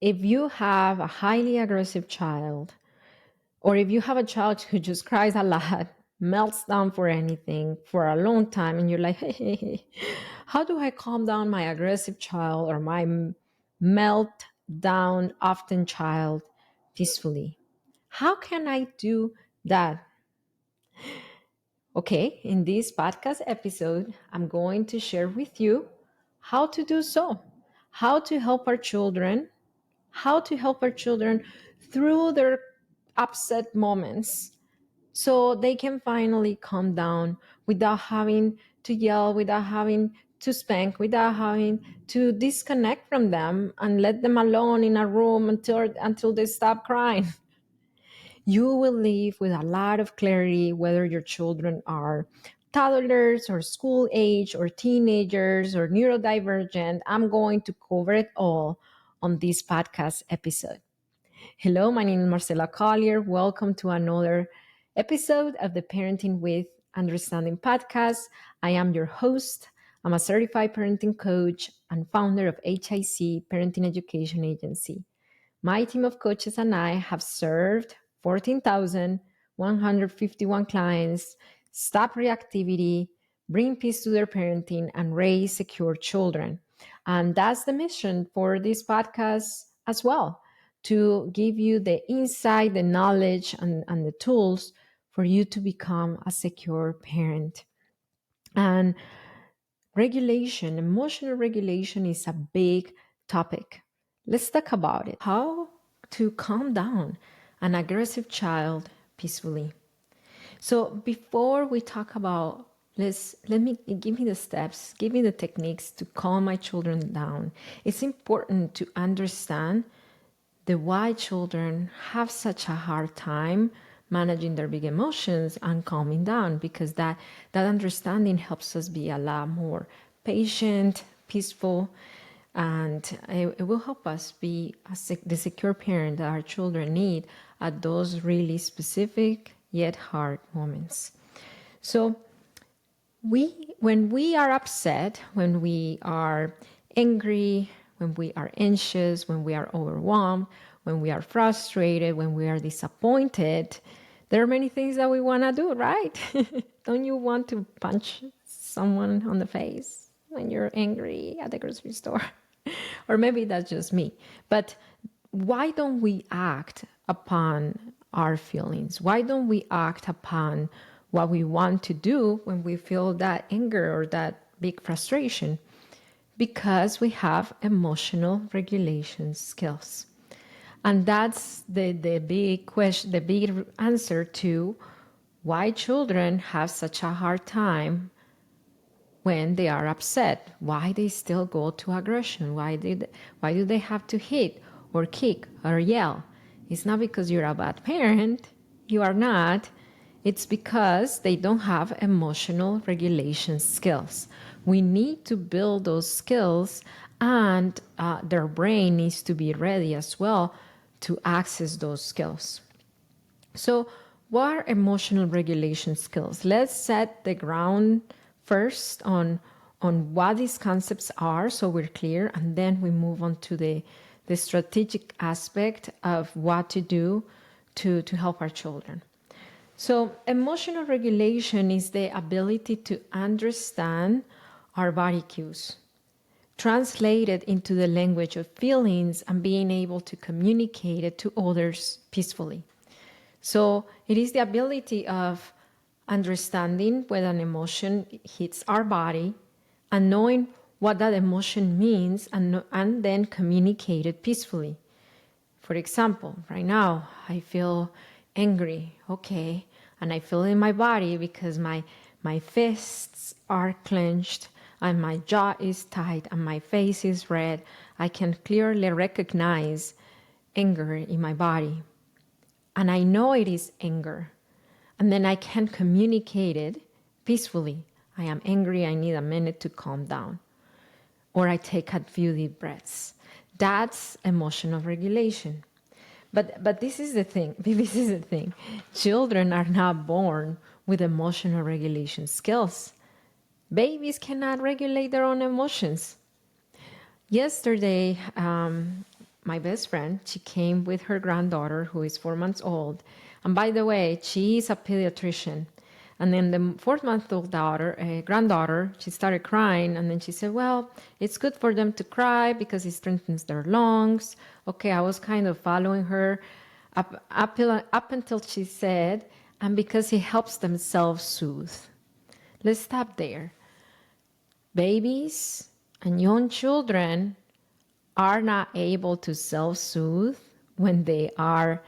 If you have a highly aggressive child, or if you have a child who just cries a lot, melts down for anything for a long time, and you're like, hey, how do I calm down my aggressive child or my melt down often child peacefully? How can I do that? Okay, in this podcast episode, I'm going to share with you how to do so, how to help our children, through their upset moments so they can finally calm down without having to yell, without having to spank, without having to disconnect from them and let them alone in a room until they stop crying. You will live with a lot of clarity whether your children are toddlers or school age or teenagers or neurodivergent. I'm going to cover it all on this podcast episode. Hello, my name is Marcela Collier. Welcome to another episode of the Parenting with Understanding podcast. I am your host. I'm a certified parenting coach and founder of HIC Parenting Education Agency. My team of coaches and I have served 14,151 clients, stop reactivity, bring peace to their parenting, and raise secure children. And that's the mission for this podcast as well, to give you the insight, the knowledge, and the tools for you to become a secure parent. And regulation, emotional regulation is a big topic. Let's talk about it. How to calm down an aggressive child peacefully. So before we talk about let me give me the steps, give me the techniques to calm my children down. It's important to understand the why children have such a hard time managing their big emotions and calming down, because that understanding helps us be a lot more patient, peaceful, and it will help us be the secure parent that our children need at those really specific yet hard moments. So when we are upset, when we are angry, when we are anxious, when we are overwhelmed, when we are frustrated, when we are disappointed, there are many things that we want to do, right? Don't you want to punch someone on the face when you're angry at the grocery store? Or maybe that's just me. But why don't we act upon our feelings? Why don't we act upon what we want to do when we feel that anger or that big frustration? Because we have emotional regulation skills. And that's the big question, the big answer to why children have such a hard time when they are upset, why they still go to aggression, why do they have to hit or kick or yell. It's not because you're a bad parent, you are not. It's because they don't have emotional regulation skills. We need to build those skills, and their brain needs to be ready as well to access those skills. So what are emotional regulation skills? Let's set the ground first on what these concepts are so we're clear, and then we move on to the strategic aspect of what to do to help our children. So emotional regulation is the ability to understand our body cues, translate it into the language of feelings, and being able to communicate it to others peacefully. So it is the ability of understanding when an emotion hits our body and knowing what that emotion means, and then communicate it peacefully. For example, right now I feel angry, okay, and I feel in my body because my fists are clenched and my jaw is tight and my face is red. I can clearly recognize anger in my body. And I know it is anger. And then I can communicate it peacefully. I am angry, I need a minute to calm down. Or I take a few deep breaths. That's emotional regulation. But this is the thing. This is the thing. Children are not born with emotional regulation skills. Babies cannot regulate their own emotions. Yesterday, my best friend, she came with her granddaughter who is 4 months old. And by the way, she is a pediatrician. And then the 4-month-old granddaughter, she started crying. And then she said, well, it's good for them to cry because it strengthens their lungs. Okay, I was kind of following her up until she said, and because it helps them self-soothe. Let's stop there. Babies and young children are not able to self-soothe when they are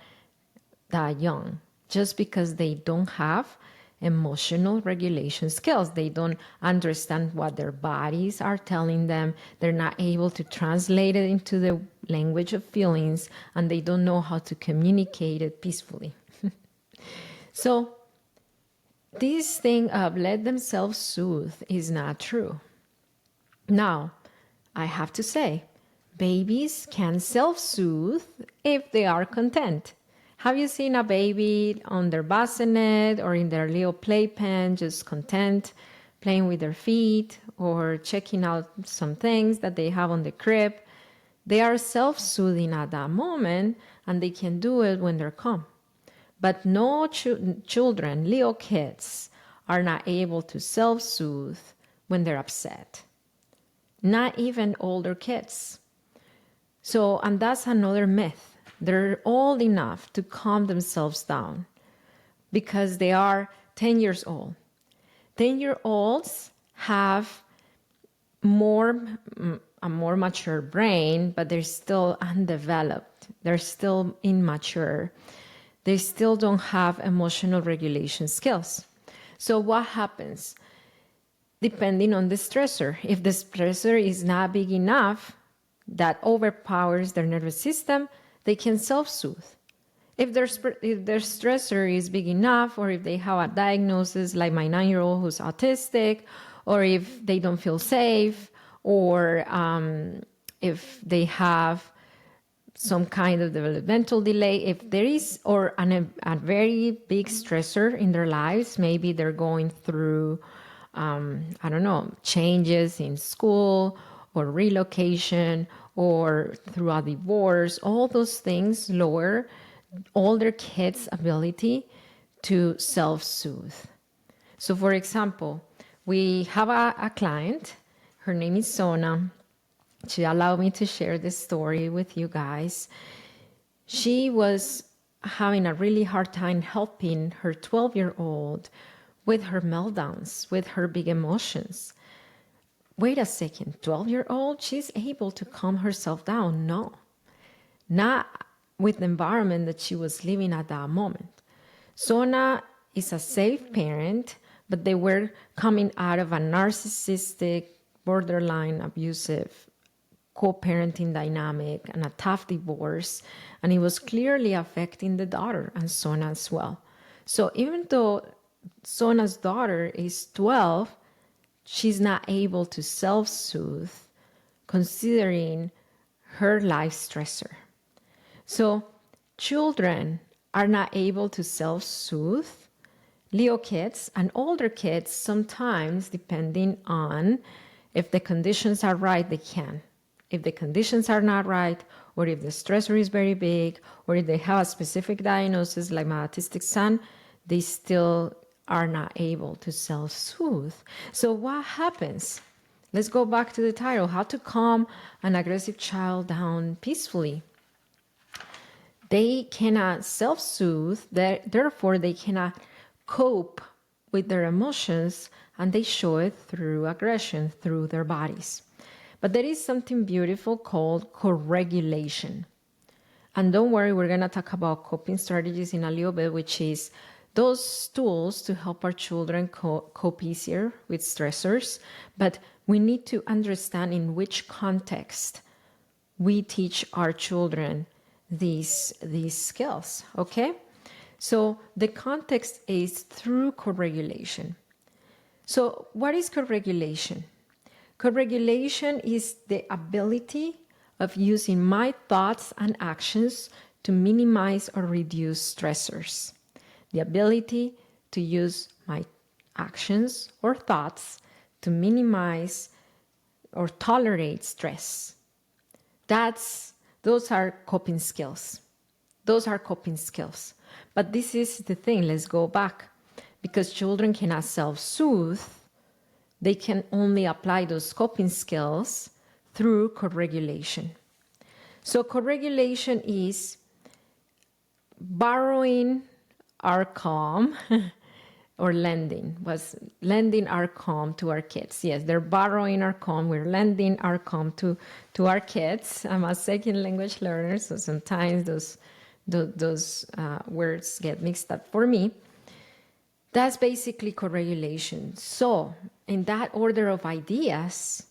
that young, just because they don't have emotional regulation skills. They don't understand what their bodies are telling them. They're not able to translate it into the language of feelings, and they don't know how to communicate it peacefully. So this thing of let them self-soothe is not true. Now, I have to say, babies can self-soothe if they are content. Have you seen a baby on their bassinet or in their little playpen, just content, playing with their feet or checking out some things that they have on the crib? They are self-soothing at that moment, and they can do it when they're calm. But no children, little kids, are not able to self-soothe when they're upset. Not even older kids. So, and that's another myth. They're old enough to calm themselves down because they are 10 years old. 10-year-olds have a more mature brain, but they're still undeveloped. They're still immature. They still don't have emotional regulation skills. So what happens? Depending on the stressor. If the stressor is not big enough that overpowers their nervous system, they can self-soothe. If their stressor is big enough, or if they have a diagnosis like my 9-year-old who's autistic, or if they don't feel safe, or if they have some kind of developmental delay, if there is, or a very big stressor in their lives, maybe they're going through changes in school or relocation or through a divorce, all those things lower older kids' ability to self-soothe. So for example, we have a client, her name is Sona. She allowed me to share this story with you guys. She was having a really hard time helping her 12-year-old with her meltdowns, with her big emotions. Wait a second, 12-year-old, she's able to calm herself down? No, not with the environment that she was living at that moment. Sona is a safe parent, but they were coming out of a narcissistic, borderline abusive co-parenting dynamic and a tough divorce, and it was clearly affecting the daughter and Sona as well. So even though Sona's daughter is 12, she's not able to self-soothe considering her life stressor. So children are not able to self-soothe. Little kids and older kids, sometimes, depending on if the conditions are right, they can. If the conditions are not right, or if the stressor is very big, or if they have a specific diagnosis like my autistic son, they still are not able to self-soothe. So what happens? Let's go back to the title, how to calm an aggressive child down peacefully. They cannot self-soothe, therefore they cannot cope with their emotions, and they show it through aggression, through their bodies. But there is something beautiful called co-regulation. And don't worry, we're going to talk about coping strategies in a little bit, which is those tools to help our children cope easier with stressors. But we need to understand in which context we teach our children these skills, okay? So the context is through co-regulation. So what is co-regulation? Co-regulation is the ability of using my thoughts and actions to minimize or reduce stressors. The ability to use my actions or thoughts to minimize or tolerate stress. That's Those are coping skills. Those are coping skills. But this is the thing, let's go back. Because children cannot self-soothe, they can only apply those coping skills through co-regulation. So co-regulation is borrowing our calm or lending our calm to our kids. Yes, they're borrowing our calm. We're lending our calm to our kids. I'm a second language learner, so sometimes those words get mixed up for me. That's basically co-regulation. So in that order of ideas,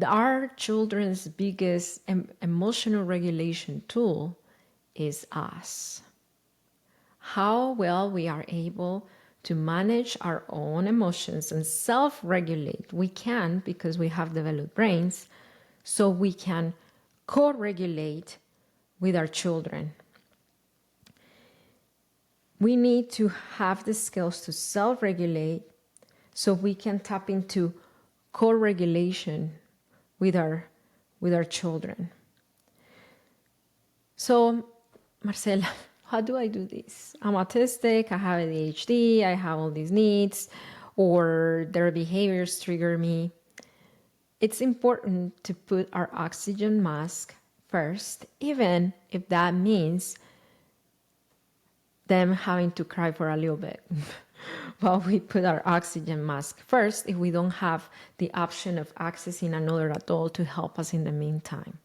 our children's biggest emotional regulation tool is us. How well we are able to manage our own emotions and self-regulate. We can, because we have developed brains, so we can co-regulate with our children. We need to have the skills to self-regulate so we can tap into co-regulation with our children. So, Marcela, how do I do this? I'm autistic, I have ADHD, I have all these needs, or their behaviors trigger me. It's important to put our oxygen mask first, even if that means them having to cry for a little bit while we put our oxygen mask first, if we don't have the option of accessing another adult to help us in the meantime.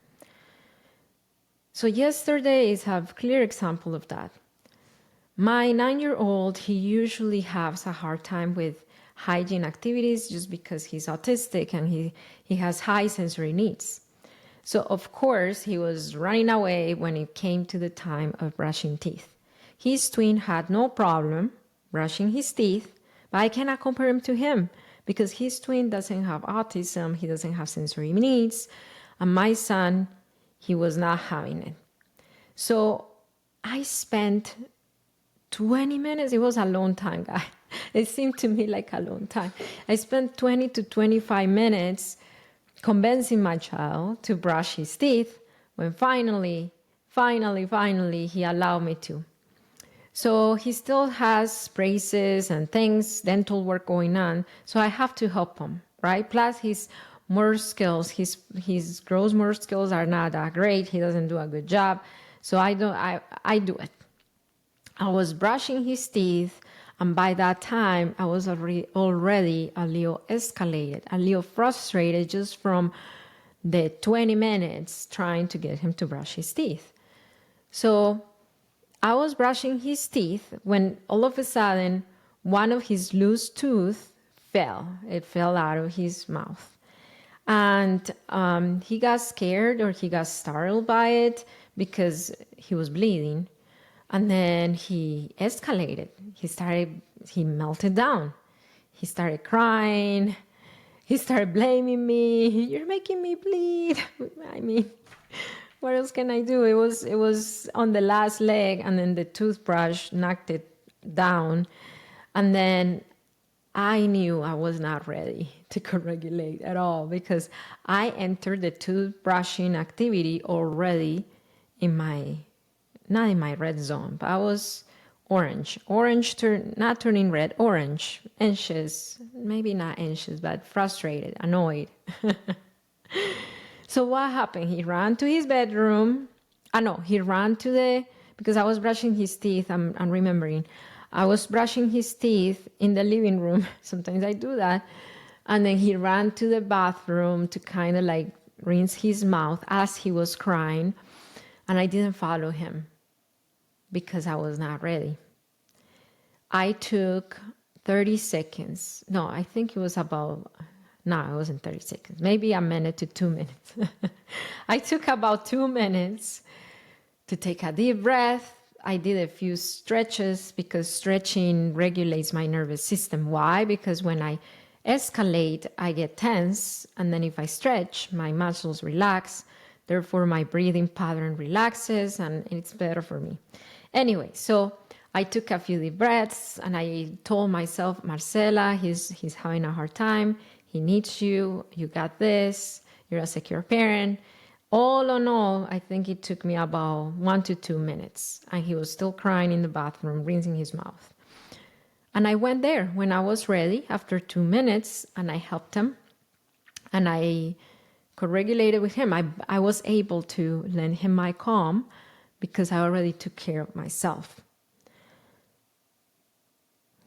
So yesterday is a clear example of that. My 9-year-old, he usually has a hard time with hygiene activities just because he's autistic and he has high sensory needs. So of course, he was running away when it came to the time of brushing teeth. His twin had no problem brushing his teeth, but I cannot compare him to him because his twin doesn't have autism, he doesn't have sensory needs, and my son, he was not having it. So I spent 20 minutes, it was a long time, guys. It seemed to me like a long time. I spent 20 to 25 minutes convincing my child to brush his teeth when finally, he allowed me to. So he still has braces and things, dental work going on. So I have to help him, right? Plus his motor skills, his gross motor skills are not that great. He doesn't do a good job. So I do it. I was brushing his teeth, and by that time I was already a little escalated, a little frustrated just from the 20 minutes trying to get him to brush his teeth. So I was brushing his teeth when all of a sudden one of his loose teeth fell. It fell out of his mouth. And he got scared, or he got startled by it because he was bleeding. And then he escalated. He melted down. He started crying. He started blaming me. You're making me bleed. I mean, what else can I do? It was on the last leg, and then the toothbrush knocked it down. And then I knew I was not ready to co-regulate at all because I entered the toothbrushing activity already not in my red zone, but I was orange, not turning red, orange, anxious, maybe not anxious, but frustrated, annoyed. So what happened? He ran to his bedroom. He ran because I was brushing his teeth. I'm remembering. I was brushing his teeth in the living room. Sometimes I do that. And then he ran to the bathroom to kind of like rinse his mouth as he was crying. And I didn't follow him because I was not ready. I took 30 seconds. No, I think it was it wasn't 30 seconds. Maybe a minute to 2 minutes. I took about 2 minutes to take a deep breath. I did a few stretches because stretching regulates my nervous system. Why? Because when I escalate, I get tense. And then if I stretch, my muscles relax. Therefore, my breathing pattern relaxes and it's better for me. Anyway, so I took a few deep breaths and I told myself, Marcela, he's having a hard time. He needs you. You got this. You're a secure parent. All in all, I think it took me about 1 to 2 minutes, and he was still crying in the bathroom, rinsing his mouth. And I went there when I was ready after 2 minutes, and I helped him, and I co-regulated with him. I was able to lend him my calm because I already took care of myself.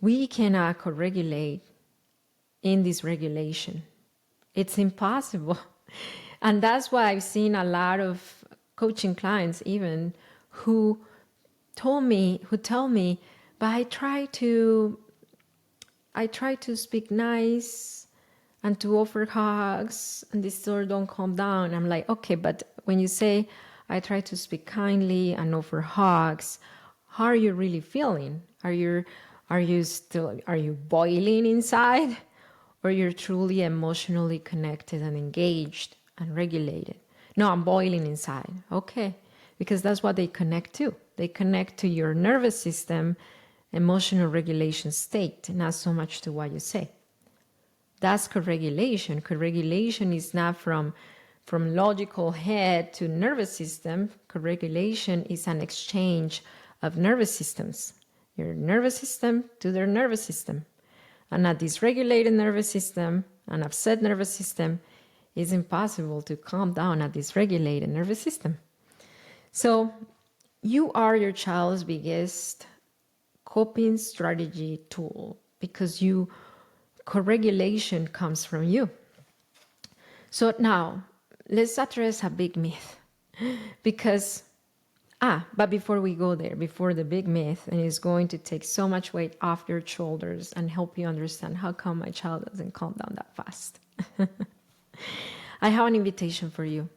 We cannot co-regulate in dysregulation. It's impossible. And that's why I've seen a lot of coaching clients even who tell me, but I try to speak nice and to offer hugs, and they still don't calm down. I'm like, okay, but when you say I try to speak kindly and offer hugs, how are you really feeling? Are you boiling inside, or you're truly emotionally connected and engaged and regulated? No, I'm boiling inside. Okay, because that's what they connect to. They connect to your nervous system, emotional regulation state, not so much to what you say. That's co-regulation. Co-regulation is not from logical head to nervous system. Co-regulation is an exchange of nervous systems. Your nervous system to their nervous system. And a dysregulated nervous system, an upset nervous system, is impossible to calm down a dysregulated nervous system. So you are your child's biggest coping strategy tool, because co-regulation comes from you. So now let's address a big myth, because but before we go there, before the big myth, and it's going to take so much weight off your shoulders and help you understand how come my child doesn't calm down that fast. I have an invitation for you.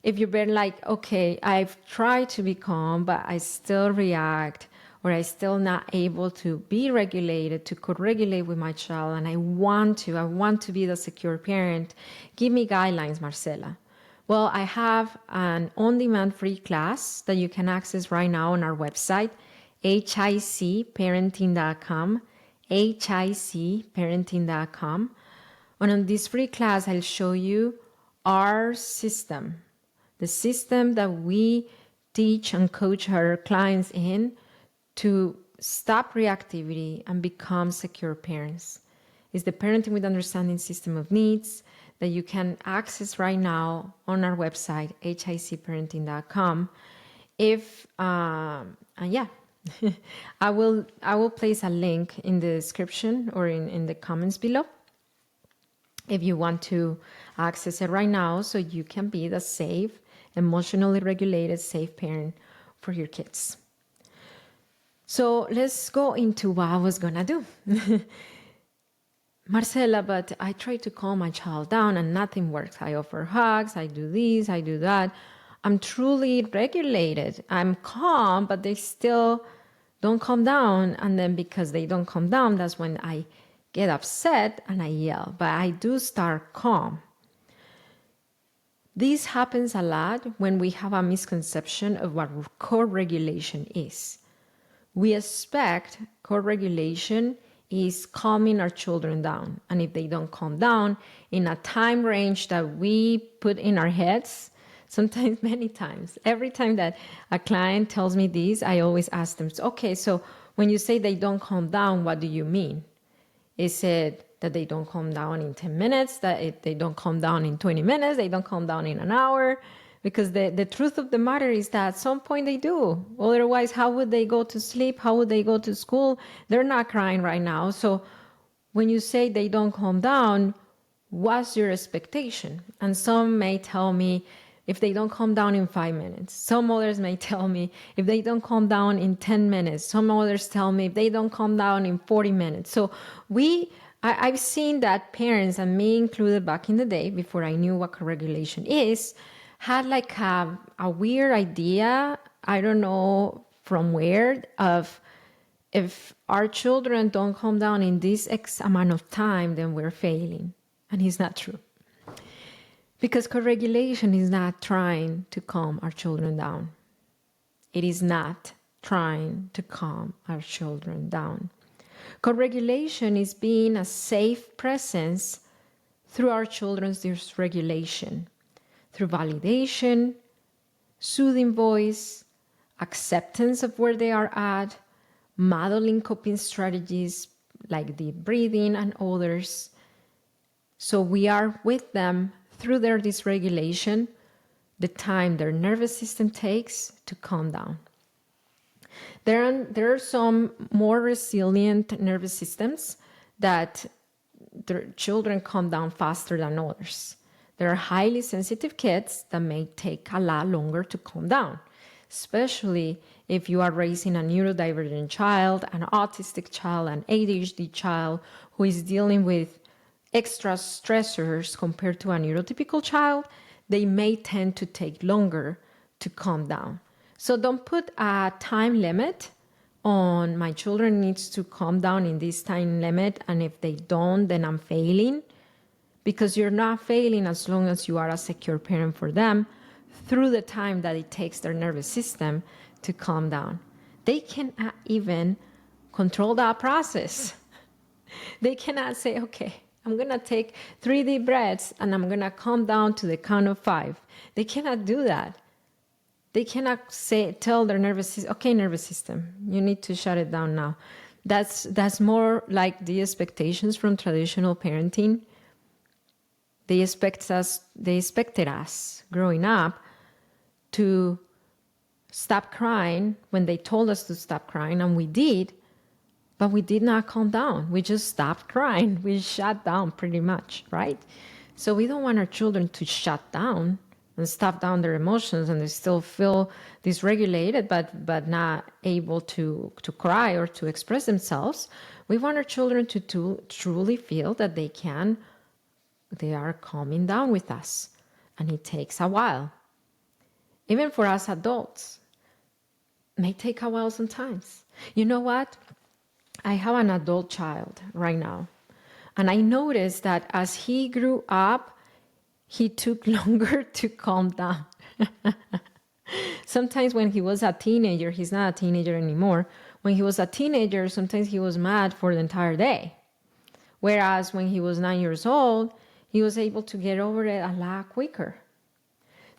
If you've been like, okay, I've tried to be calm, but I still react, or I still not able to be regulated, to co-regulate with my child, and I want to be the secure parent, give me guidelines, Marcela. Well, I have an on-demand free class that you can access right now on our website, hicparenting.com, hicparenting.com. And on this free class, I'll show you our system, the system that we teach and coach our clients in to stop reactivity and become secure parents. It's the Parenting with Understanding system of needs that you can access right now on our website, hicparenting.com. I will place a link in the description or in the comments below if you want to access it right now, so you can be the safe, emotionally regulated, safe parent for your kids. So let's go into what I was gonna do. Marcela, but I try to calm my child down and nothing works. I offer hugs, I do this, I do that. I'm truly regulated. I'm calm, but they still don't calm down. And then because they don't calm down, that's when I get upset and I yell. But I do start calm. This happens a lot when we have a misconception of what co-regulation is. We expect co-regulation is calming our children down. And if they don't calm down in a time range that we put in our heads, sometimes, many times, every time that a client tells me this, I always ask them, okay, so when you say they don't calm down, what do you mean? Is it that they don't calm down in 10 minutes, that they don't calm down in 20 minutes, they don't calm down in an hour? Because the truth of the matter is that at some point they do. Otherwise, how would they go to sleep? How would they go to school? They're not crying right now. So when you say they don't calm down, what's your expectation? And some may tell me if they don't calm down in 5 minutes. Some others may tell me if they don't calm down in 10 minutes. Some others tell me if they don't calm down in 40 minutes. So I've seen that parents, and me included back in the day, before I knew what co-regulation is, had like a weird idea, I don't know from where, of if our children don't calm down in this X amount of time, then we're failing. And it's not true. Because co-regulation is not trying to calm our children down. It is not trying to calm our children down. Co-regulation is being a safe presence through our children's dysregulation. through validation, soothing voice, acceptance of where they are at, modeling coping strategies like deep breathing and others. So we are with them through their dysregulation, the time their nervous system takes to calm down. There are some more resilient nervous systems that their children calm down faster than others. There are highly sensitive kids that may take a lot longer to calm down, especially if you are raising a neurodivergent child, an autistic child, an ADHD child who is dealing with extra stressors compared to a neurotypical child. They may tend to take longer to calm down. So don't put a time limit on my children needs to calm down in this time limit, and if they don't, then I'm failing. Because you're not failing as long as you are a secure parent for them through the time that it takes their nervous system to calm down. They cannot even control that process. They cannot say, okay, I'm going to take 3 deep breaths and I'm going to calm down to the count of 5. They cannot do that. They cannot tell their nervous system, okay, nervous system, you need to shut it down now. That's more like the expectations from traditional parenting. They expected us growing up to stop crying when they told us to stop crying, and we did, but we did not calm down. We just stopped crying. We shut down pretty much, right? So we don't want our children to shut down and stop down their emotions, and they still feel dysregulated but not able to cry or to express themselves. We want our children to truly feel that they are calming down with us, and it takes a while. Even for us adults, it may take a while sometimes. You know what? I have an adult child right now, and I noticed that as he grew up, he took longer to calm down. Sometimes when he was a teenager, he's not a teenager anymore. When he was a teenager, sometimes he was mad for the entire day. Whereas when he was 9 years old, he was able to get over it a lot quicker.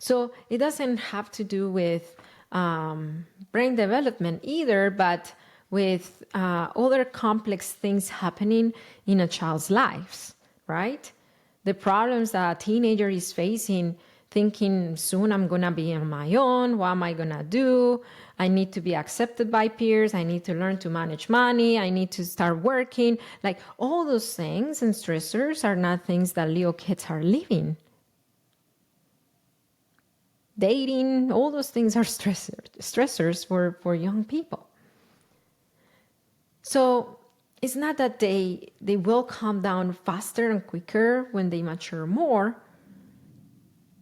So it doesn't have to do with brain development either, but with other complex things happening in a child's lives, right? The problems that a teenager is facing, thinking soon I'm going to be on my own. What am I going to do? I need to be accepted by peers. I need to learn to manage money. I need to start working. Like all those things and stressors are not things that little kids are living. Dating, all those things are stressors for young people. So it's not that they will calm down faster and quicker when they mature more.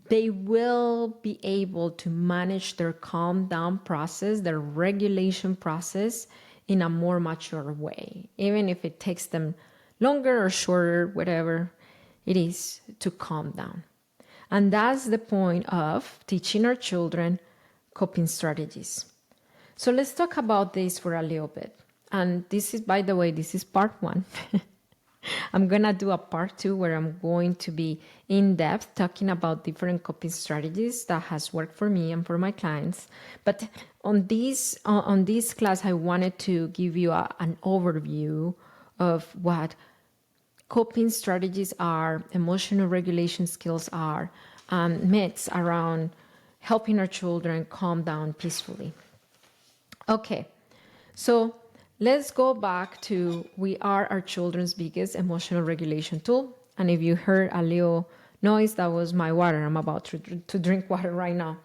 They will be able to manage their calm down process, their regulation process in a more mature way, even if it takes them longer or shorter, whatever it is, to calm down. And that's the point of teaching our children coping strategies. So let's talk about this for a little bit. And this is, by the way, this is part 1. I'm going to do a part 2 where I'm going to be in depth talking about different coping strategies that has worked for me and for my clients. But on this class, I wanted to give you an overview of what coping strategies are, emotional regulation skills are, myths around helping our children calm down peacefully. Okay, so let's go back to we are our children's biggest emotional regulation tool. And if you heard a little noise, that was my water. I'm about to drink water right now.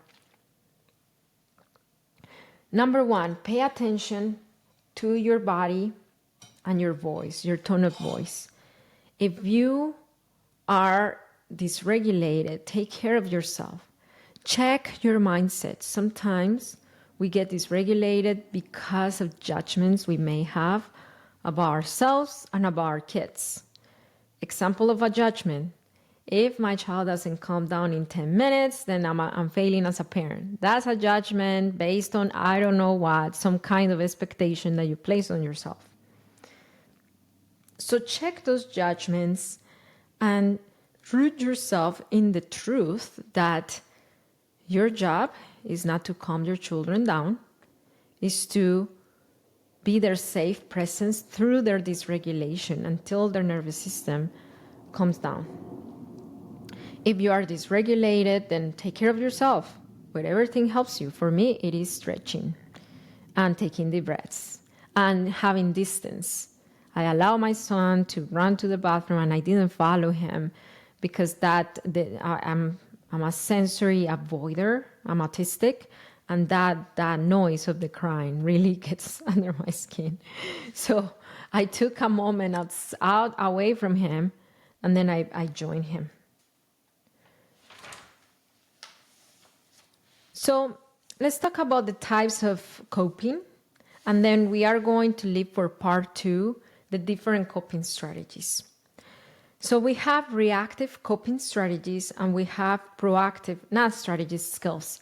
Number 1, pay attention to your body and your voice, your tone of voice. If you are dysregulated, take care of yourself. Check your mindset. Sometimes we get dysregulated because of judgments we may have about ourselves and about our kids. Example of a judgment. If my child doesn't calm down in 10 minutes, then I'm failing as a parent. That's a judgment based on I don't know what, some kind of expectation that you place on yourself. So check those judgments and root yourself in the truth that your job is not to calm your children down, is to be their safe presence through their dysregulation until their nervous system calms down. If you are dysregulated, then take care of yourself. Whatever thing helps you. For me, it is stretching and taking deep breaths and having distance. I allow my son to run to the bathroom, and I didn't follow him because I'm a sensory avoider. I'm autistic, and that noise of the crying really gets under my skin. So I took a moment out away from him, and then I joined him. So let's talk about the types of coping, and then we are going to leave for part 2 the different coping strategies. So we have reactive coping strategies, and we have proactive, not strategies, skills.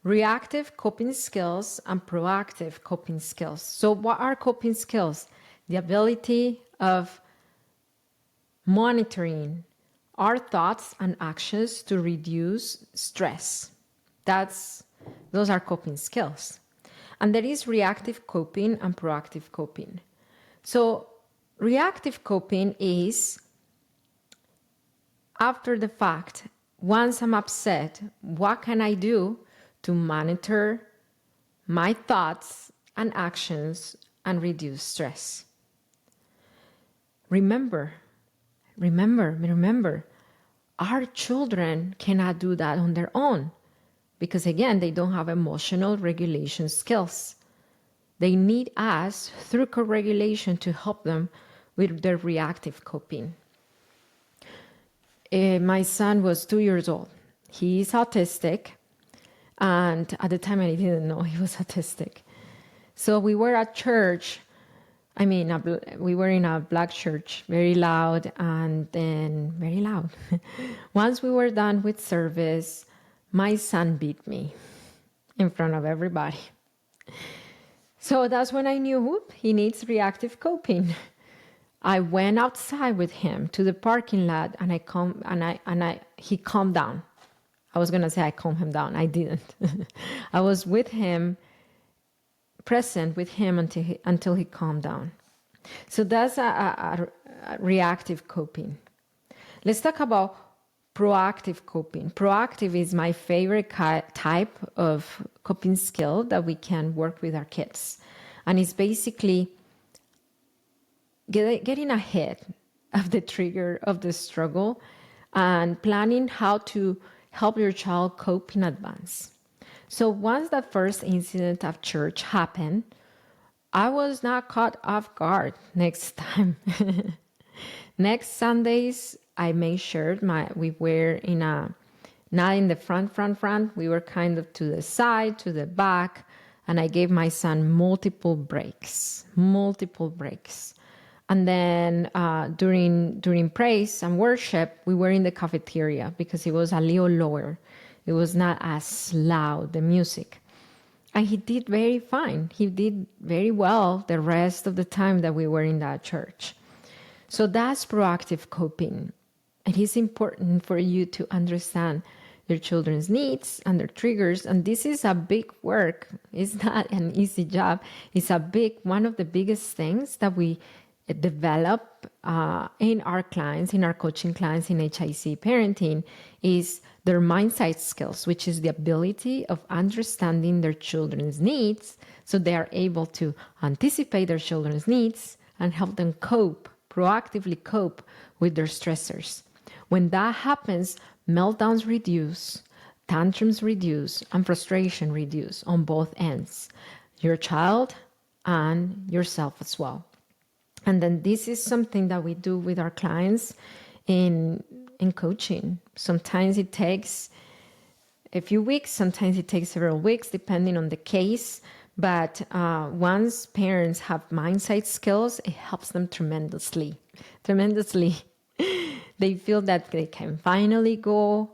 Reactive coping skills and proactive coping skills. So what are coping skills? The ability of monitoring our thoughts and actions to reduce stress. Those are coping skills. And there is reactive coping and proactive coping. So reactive coping is after the fact. Once I'm upset, what can I do to monitor my thoughts and actions and reduce stress? Remember, our children cannot do that on their own because, again, they don't have emotional regulation skills. They need us through co-regulation to help them with their reactive coping. My son was 2 years old. He is autistic. And at the time, I didn't know he was autistic. So we were at church. We were in a black church, very loud, and then very loud. Once we were done with service, my son beat me in front of everybody. So that's when I knew, he needs reactive coping. I went outside with him to the parking lot, and he calmed down. I was going to say I calmed him down. I didn't. I was with him, present with him until he calmed down. So that's a reactive coping. Let's talk about proactive coping. Proactive is my favorite type of coping skill that we can work with our kids. And it's basically getting ahead of the trigger of the struggle and planning how to help your child cope in advance. So once that first incident of church happened, I was not caught off guard next time. Next Sundays, I made sure we were not in the front. We were kind of to the side, to the back, and I gave my son multiple breaks. And then during praise and worship, we were in the cafeteria because it was a little lower. It was not as loud, the music. And he did very fine. He did very well the rest of the time that we were in that church. So that's proactive coping. It is important for you to understand your children's needs and their triggers. And this is a big work. It's not an easy job. It's one of the biggest things that we develop in our clients, in our coaching clients in HIC Parenting, is their mindset skills, which is the ability of understanding their children's needs so they are able to anticipate their children's needs and help them proactively cope with their stressors. When that happens, meltdowns reduce, tantrums reduce, and frustration reduce on both ends, your child and yourself as well. And then this is something that we do with our clients in coaching. Sometimes it takes a few weeks, sometimes it takes several weeks, depending on the case. But once parents have mindset skills, it helps them tremendously. They feel that they can finally go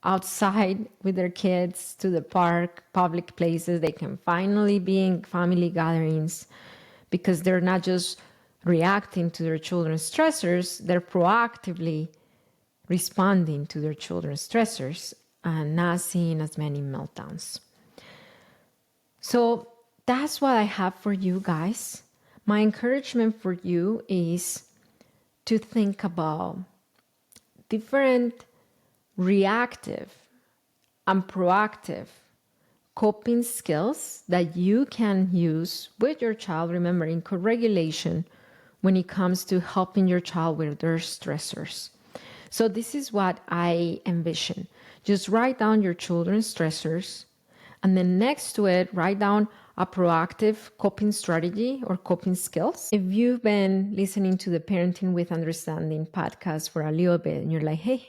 outside with their kids to the park, public places. They can finally be in family gatherings because they're not just reacting to their children's stressors, they're proactively responding to their children's stressors and not seeing as many meltdowns. So that's what I have for you guys. My encouragement for you is to think about different reactive and proactive coping skills that you can use with your child, remembering co-regulation when it comes to helping your child with their stressors. So this is what I envision. Just write down your children's stressors, and then next to it, write down a proactive coping strategy or coping skills. If you've been listening to the Parenting with Understanding podcast for a little bit and you're like, hey,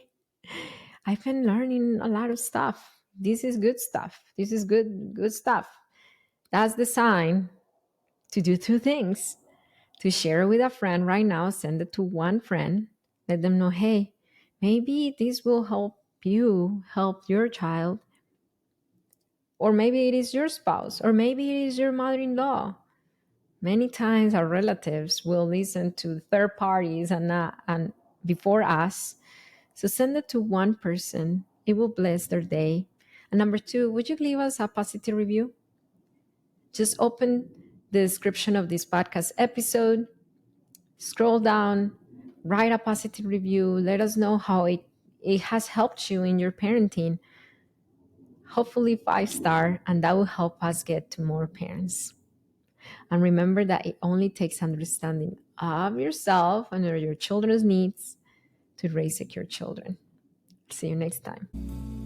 I've been learning a lot of stuff. This is good stuff. This is good stuff. That's the sign to do two things. To share with a friend right now, send it to one friend. Let them know, hey, maybe this will help you help your child. Or maybe it is your spouse, or maybe it is your mother-in-law. Many times our relatives will listen to third parties and before us. So send it to one person. It will bless their day. And number two, would you leave us a positive review? Just open the description of this podcast episode, scroll down, write a positive review. Let us know how it has helped you in your parenting. Hopefully 5-star, and that will help us get to more parents. And remember that it only takes understanding of yourself and your children's needs to raise secure children. See you next time.